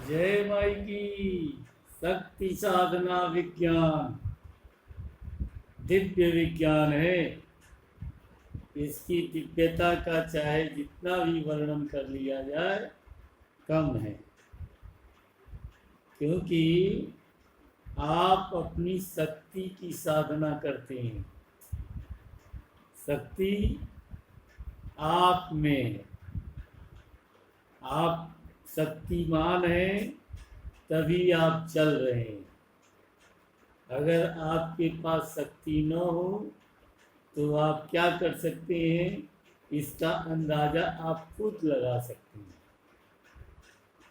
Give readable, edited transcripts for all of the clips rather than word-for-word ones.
जय माई की। शक्ति साधना विज्ञान दिव्य विज्ञान है। इसकी दिव्यता का चाहे जितना भी वर्णन कर लिया जाए कम है, क्योंकि आप अपनी शक्ति की साधना करते हैं। शक्ति आप में है। आप शक्तिमान हैं तभी आप चल रहे हैं। अगर आपके पास शक्ति न हो तो आप क्या कर सकते हैं, इसका अंदाजा आप खुद लगा सकते हैं।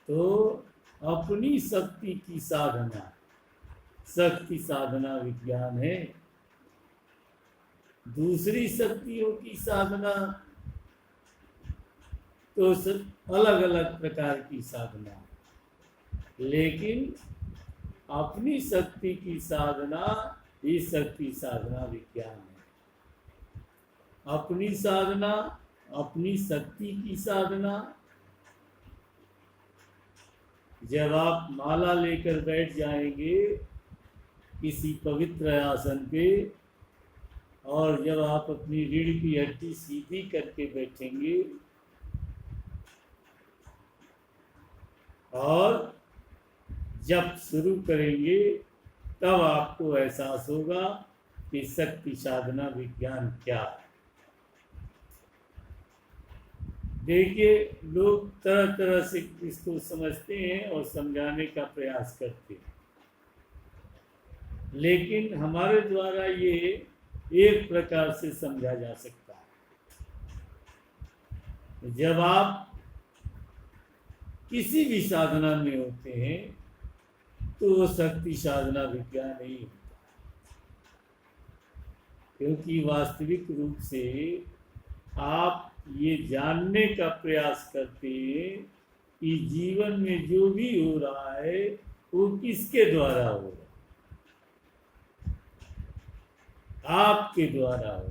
तो अपनी शक्ति की साधना शक्ति साधना विज्ञान है। दूसरी शक्तियों की साधना तो अलग अलग प्रकार की साधना, लेकिन अपनी शक्ति की साधना ही शक्ति साधना विज्ञान है। अपनी साधना, अपनी शक्ति की साधना। जब आप माला लेकर बैठ जाएंगे किसी पवित्र आसन पे, और जब आप अपनी रीढ़ की हड्डी सीधी करके बैठेंगे और जब शुरू करेंगे, तब आपको एहसास होगा कि शक्ति साधना विज्ञान क्या है। देखिए, लोग तरह तरह से इसको समझते हैं और समझाने का प्रयास करते हैं, लेकिन हमारे द्वारा ये एक प्रकार से समझा जा सकता है। जब आप किसी भी साधना में होते हैं तो वो शक्ति साधना विज्ञान नहीं होता, क्योंकि वास्तविक रूप से आप ये जानने का प्रयास करते हैं कि जीवन में जो भी हो रहा है वो किसके द्वारा हो रहा है। आपके द्वारा हो।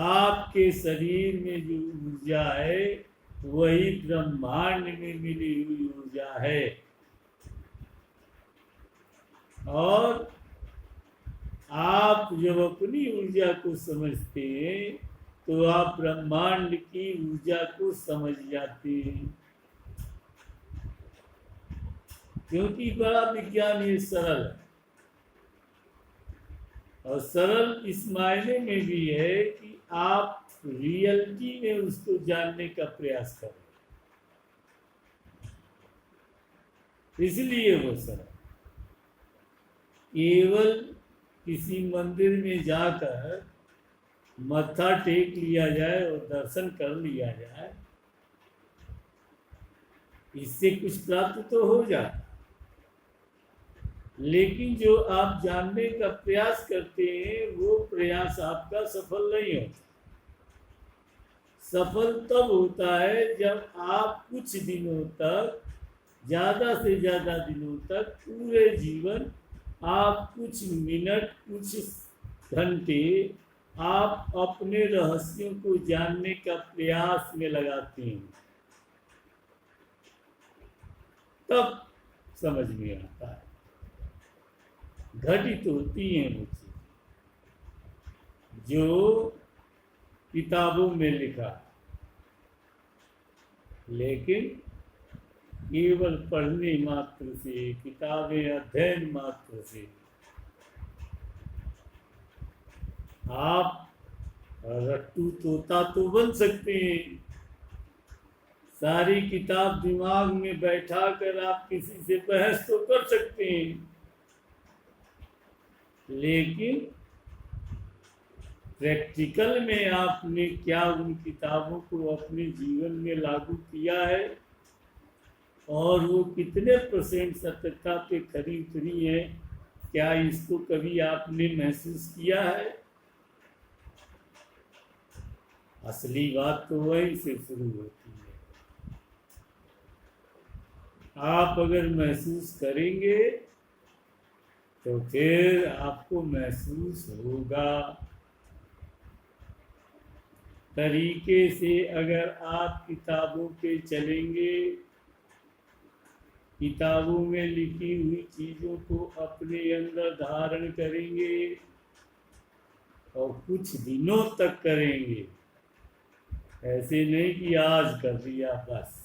आपके शरीर में जो ऊर्जा है वही ब्रह्मांड में मिली हुई ऊर्जा है, और आप जब अपनी ऊर्जा को समझते हैं तो आप ब्रह्मांड की ऊर्जा को समझ जाते हैं, क्योंकि बड़ा विज्ञान ये सरल है। और सरल इस मायने में भी है कि आप रियलिटी में उसको जानने का प्रयास करें, इसलिए वो सरल। केवल किसी मंदिर में जाकर मत्था टेक लिया जाए और दर्शन कर लिया जाए, इससे कुछ प्राप्त तो हो जाता, लेकिन जो आप जानने का प्रयास करते हैं वो प्रयास आपका सफल नहीं होता। सफल तब होता है जब आप कुछ दिनों तक, ज़्यादा से ज़्यादा दिनों तक, पूरे जीवन आप कुछ मिनट, कुछ घंटे आप अपने रहस्यों को जानने का प्रयास में लगाते हैं, तब समझ में आता है। घटित होती हैं वो चीज़ें जो किताबों में लिखा, लेकिन केवल पढ़ने मात्र से, किताबें अध्ययन मात्र से आप रट्टू तोता तो बन सकते हैं। सारी किताब दिमाग में बैठा कर आप किसी से बहस तो कर सकते हैं, लेकिन प्रैक्टिकल में आपने क्या उन किताबों को अपने जीवन में लागू किया है, और वो कितने % सत्यता पे खरी उतरी है, क्या इसको कभी आपने महसूस किया है? असली बात तो वहीं से शुरू होती है। आप अगर महसूस करेंगे तो फिर आपको महसूस होगा। तरीके से अगर आप किताबों पे चलेंगे किताबों में लिखी हुई चीजों को अपने अंदर धारण करेंगे और कुछ दिनों तक करेंगे। ऐसे नहीं कि आज कर दिया बस,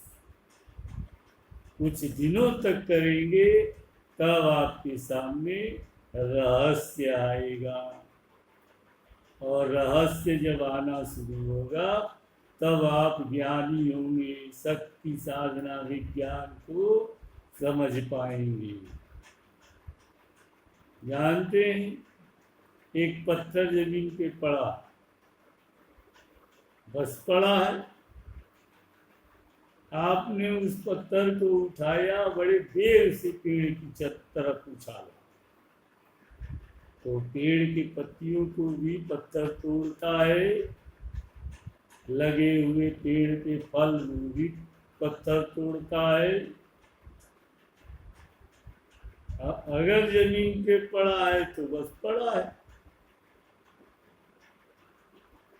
कुछ दिनों तक करेंगे, तब आपके सामने रहस्य आएगा। और रहस्य जब आना शुरू होगा तब आप ज्ञानी होंगे, शक्ति साधना विज्ञान को समझ पाएंगे। जानते हैं, एक पत्थर जमीन पे पड़ा, बस पड़ा है, आपने उस पत्थर को उठाया, बड़े देर से पेड़ की तरफ उछाला, तो पेड़ की पत्तियों को भी पत्थर तोड़ता है, लगे हुए पेड़ के फल भी पत्थर तोड़ता है। अगर जमीन पे पड़ा है तो बस पड़ा है।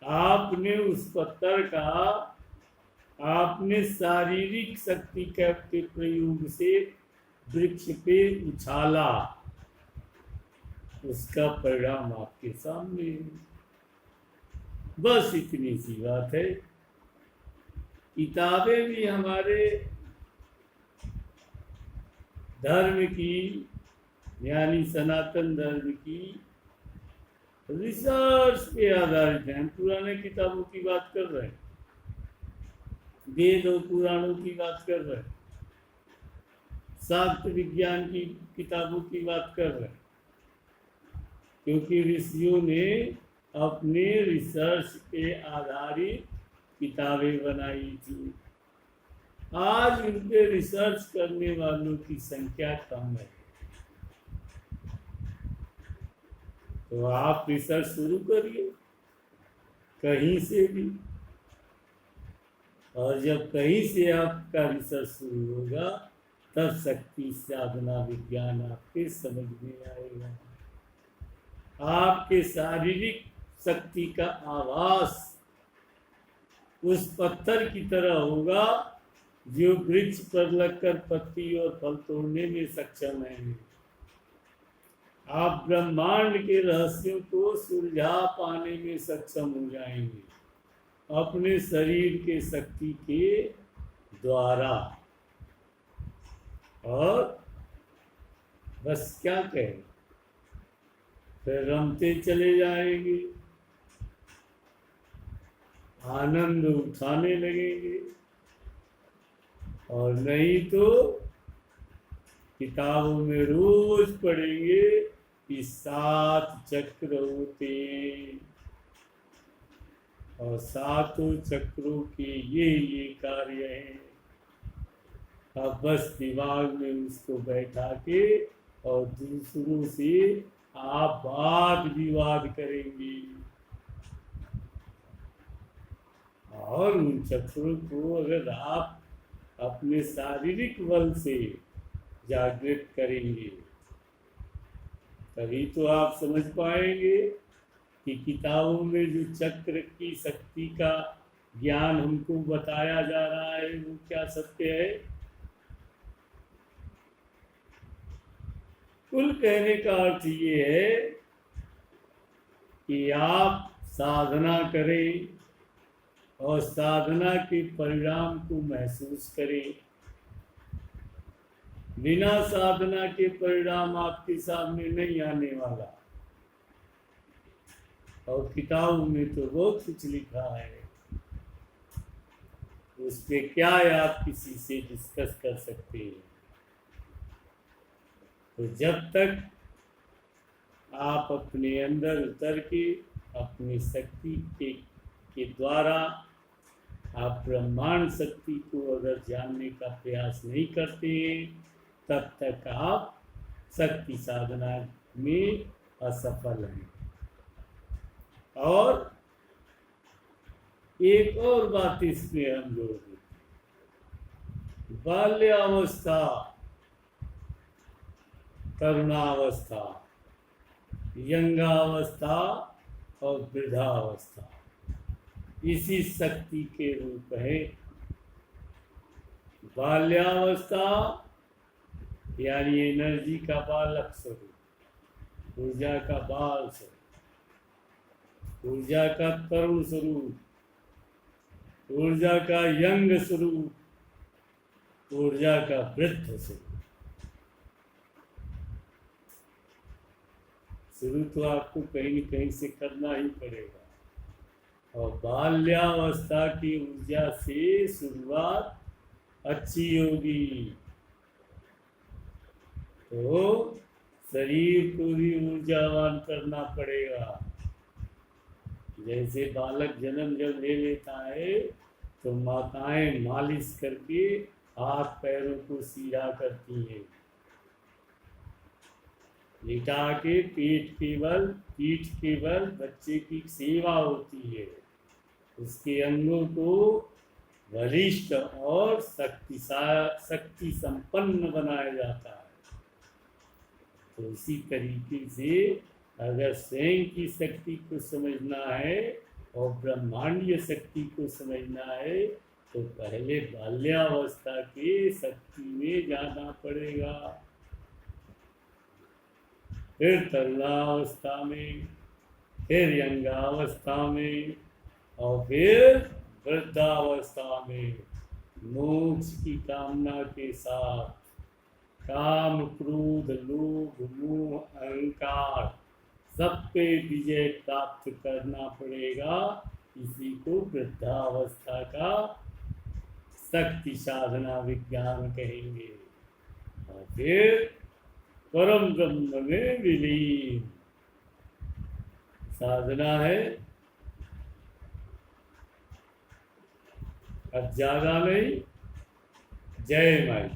आपने उस पत्थर का आपने शारीरिक शक्ति के प्रयोग से वृक्ष पे उछाला, उसका परिणाम आपके सामने है। बस इतनी सी बात है। किताबें भी हमारे धर्म की, यानी सनातन धर्म की रिसर्च पे आधारित है। हम पुराने किताबों की बात कर रहे हैं, वेद और पुराणों की बात कर रहे हैं, शास्त्र विज्ञान की किताबों की बात कर रहे हैं, क्योंकि ऋषियों ने अपने रिसर्च पे आधारित किताबें बनाई थी। आज इन पे रिसर्च करने वालों की संख्या कम है, तो आप रिसर्च शुरू करिए कहीं से भी, और जब कहीं से आपका रिसर्च शुरू होगा तब शक्ति साधना विज्ञान आपके समझ में आएगा। आपके शारीरिक शक्ति का आभास उस पत्थर की तरह होगा जो वृक्ष पर लगकर पत्ती और फल तोड़ने में सक्षम है। आप ब्रह्मांड के रहस्यों को सुलझा पाने में सक्षम हो जाएंगे अपने शरीर के शक्ति के द्वारा। और बस क्या कहें, फिर रमते चले जाएंगे, आनंद उठाने लगेंगे। और नहीं तो किताबों में रोज पढ़ेंगे कि 7 चक्र होते और 7 चक्रों के ये कार्य हैं। अब बस दिमाग में उसको बैठा के और दूसरों से आप वाद विवाद करेंगे और उन चक्रों को अगर आप अपने शारीरिक बल से जागृत करेंगे तभी तो आप समझ पाएंगे कि किताबों में जो चक्र की शक्ति का ज्ञान हमको बताया जा रहा है वो क्या सत्य है। कुल कहने का अर्थ ये है कि आप साधना करें और साधना के परिणाम को महसूस करें। बिना साधना के परिणाम आपके सामने नहीं आने वाला। और किताबों में तो बहुत कुछ लिखा है, उस पे क्या है आप किसी से डिस्कस कर सकते हैं। तो जब तक आप अपने अंदर उतर के अपनी शक्ति के द्वारा आप ब्रह्मांड शक्ति को अगर जानने का प्रयास नहीं करते तब तक आप शक्ति साधना में असफल हैं। और एक और बात इसमें हम जोड़ दें, बाल्यावस्था, तरुणावस्था, यंगावस्था और वृद्धावस्था इसी शक्ति के रूप है। बाल्यावस्था यानी एनर्जी का बालक स्वरूप, ऊर्जा का बाल स्वरूप, ऊर्जा का तरुण स्वरूप, ऊर्जा का यंग स्वरूप, ऊर्जा का वृद्ध स्वरूप। शुरू तो आपको कहीं न कहीं से करना ही पड़ेगा, और बाल्यावस्था की ऊर्जा से शुरुआत अच्छी होगी तो शरीर को भी ऊर्जावान करना पड़ेगा। जैसे बालक जन्म जब ले लेता है तो माताएं मालिश करके हाथ पैरों को सीधा करती हैं, लिटा के पीठ के बल बच्चे की सेवा होती है, उसके अंगों को वरिष्ठ और शक्ति संपन्न बनाया जाता है। तो इसी तरीके से अगर स्वयं की शक्ति को समझना है और ब्रह्मांडीय शक्ति को समझना है तो पहले बाल्यावस्था के शक्ति में जाना पड़ेगा, फिर तरुणावस्था में, फिर यंगावस्था में, और फिर वृद्धावस्था में मोक्ष की कामना के साथ काम क्रोध लोभ मोह अहंकार सब पे विजय प्राप्त करना पड़ेगा। इसी को वृद्धावस्था का शक्ति साधना विज्ञान कहेंगे। और फिर परम ब्रह्म में विलीन साधना है। अब ज्यादा नहीं। जय माई।